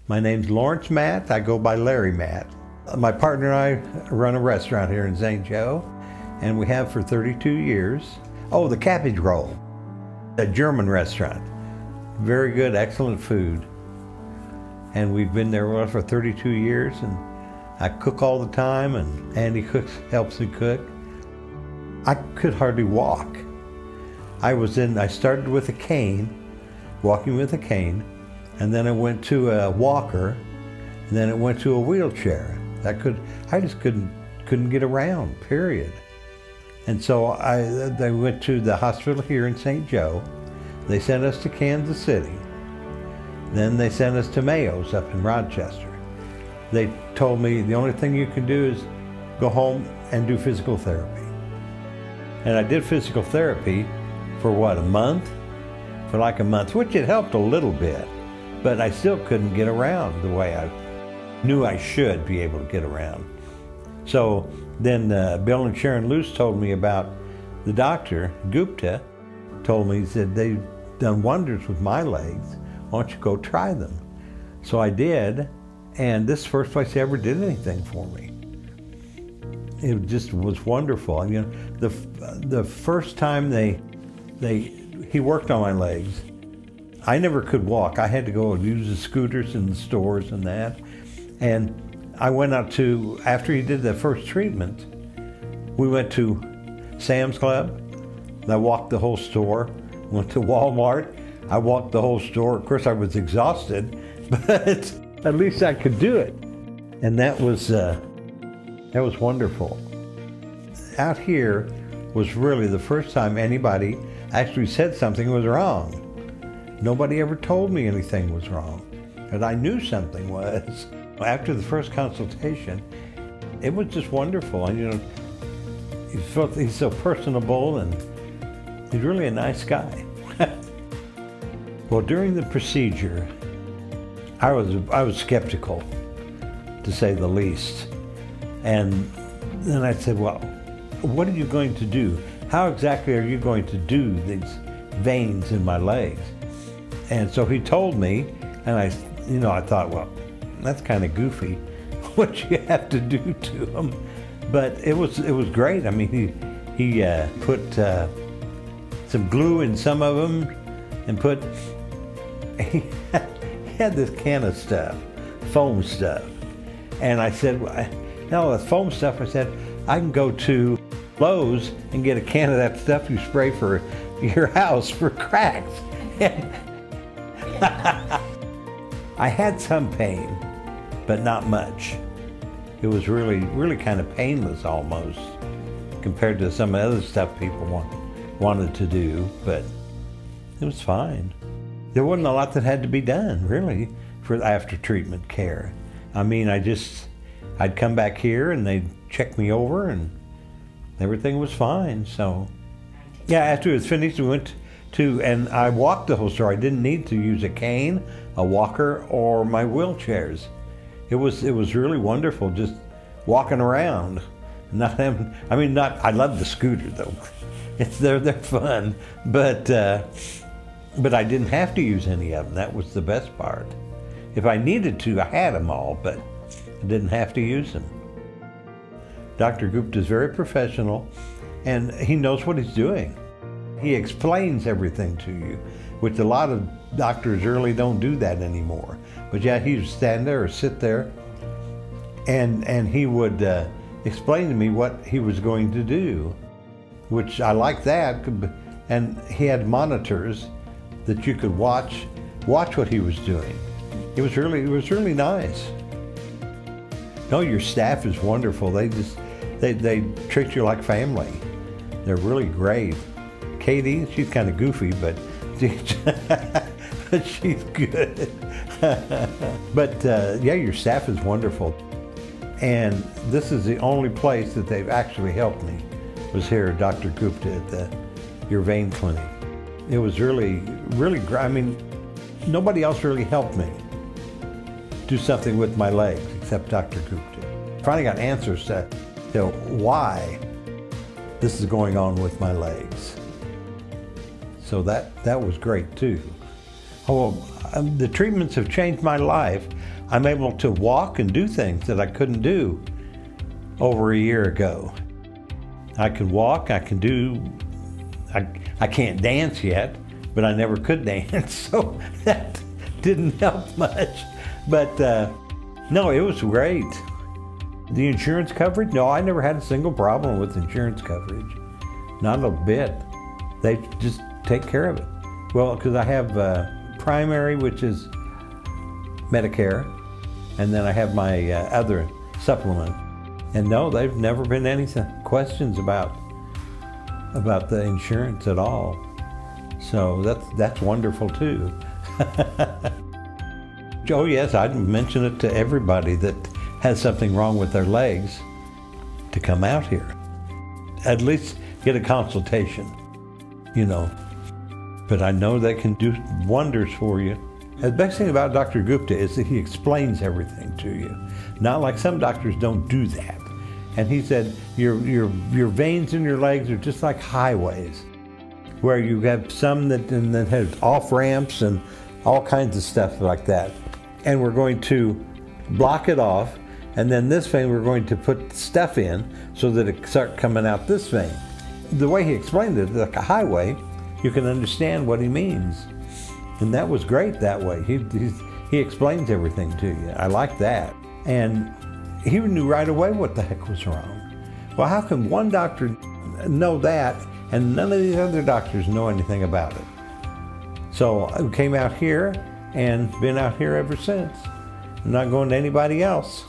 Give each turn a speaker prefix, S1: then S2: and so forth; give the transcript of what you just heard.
S1: My name's Lawrence Matt. I go by Larry Matt. My partner and I run a restaurant here in St. Joe, and we have for 32 years. Oh, the Cabbage Roll, a German restaurant. Very good, excellent food. And we've been there for 32 years, and I cook all the time, and Andy helps me cook. I could hardly walk. I started with a cane, walking with a cane, and then I went to a walker, and then it went to a wheelchair. I just couldn't get around, period. And so they went to the hospital here in St. Joe. They sent us to Kansas City. Then they sent us to Mayo's up in Rochester. They told me the only thing you can do is go home and do physical therapy. And I did physical therapy for what, a month? For like a month, which it helped a little bit, but I still couldn't get around the way I knew I should be able to get around. So then Bill and Sharon Luce told me about the doctor, Gupta, told me, he said, they've done wonders with my legs. Why don't you go try them? So I did, and this is the first place they ever did anything for me. It just was wonderful. And, you know, the first time he worked on my legs, I never could walk. I had to go and use the scooters in the stores and that. And I went out to, after he did the first treatment, we went to Sam's Club. I walked the whole store. Went to Walmart. I walked the whole store. Of course, I was exhausted, but at least I could do it. And that was wonderful. Out here was really the first time anybody actually said something was wrong. Nobody ever told me anything was wrong, but I knew something was. After the first consultation, it was just wonderful. And you know, he's so personable, and he's really a nice guy. Well, during the procedure, I was skeptical, to say the least. And then I said, well, what are you going to do? How exactly are you going to do these veins in my legs? And so he told me, and I thought, well, that's kind of goofy, what you have to do to them. But it was great. I mean, he put some glue in some of them, and he had this can of stuff, foam stuff. And I said, well, no, that's foam stuff. I said, I can go to Lowe's and get a can of that stuff you spray for your house for cracks. I had some pain, but not much. It was really, really kind of painless almost, compared to some of the other stuff people wanted to do, but it was fine. There wasn't a lot that had to be done, really, for after treatment care. I mean, I'd come back here and they'd check me over and everything was fine, so. Yeah, after it was finished, we went and I walked the whole store. I didn't need to use a cane, a walker, or my wheelchairs. It was really wonderful just walking around. I love the scooter though. They're fun, but I didn't have to use any of them. That was the best part. If I needed to, I had them all, but I didn't have to use them. Dr. Gupta is very professional, and he knows what he's doing. He explains everything to you, which a lot of doctors really don't do that anymore. But yeah, he would stand there or sit there, and he would explain to me what he was going to do, which I like that. And he had monitors that you could watch what he was doing. It was really nice. No, your staff is wonderful. They treat you like family. They're really great. Katie, she's kind of goofy, but she's good. But yeah, your staff is wonderful. And this is the only place that they've actually helped me, was here, Dr. Gupta, at your vein clinic. It was really, really great. I mean, nobody else really helped me do something with my legs except Dr. Gupta. Finally got answers to why this is going on with my legs. So that was great too. Oh, the treatments have changed my life. I'm able to walk and do things that I couldn't do over a year ago. I can walk, I can do, I can't dance yet, but I never could dance, so that didn't help much. But no, it was great. The insurance coverage? No, I never had a single problem with insurance coverage. Not a bit. They just take care of it. Well, because I have primary, which is Medicare, and then I have my other supplement. And no, they've never been any questions about the insurance at all. So that's wonderful too. Oh yes, I'd mention it to everybody that has something wrong with their legs to come out here. At least get a consultation, you know. But I know they can do wonders for you. The best thing about Dr. Gupta is that he explains everything to you. Not like some doctors don't do that. And he said, your veins in your legs are just like highways, where you have some that have off ramps and all kinds of stuff like that. And we're going to block it off, and then this vein we're going to put stuff in so that it starts coming out this vein. The way he explained it, like a highway, you can understand what he means. And that was great that way. He explains everything to you. I like that. And he knew right away what the heck was wrong. Well, how can one doctor know that and none of these other doctors know anything about it? So I came out here and been out here ever since. I'm not going to anybody else.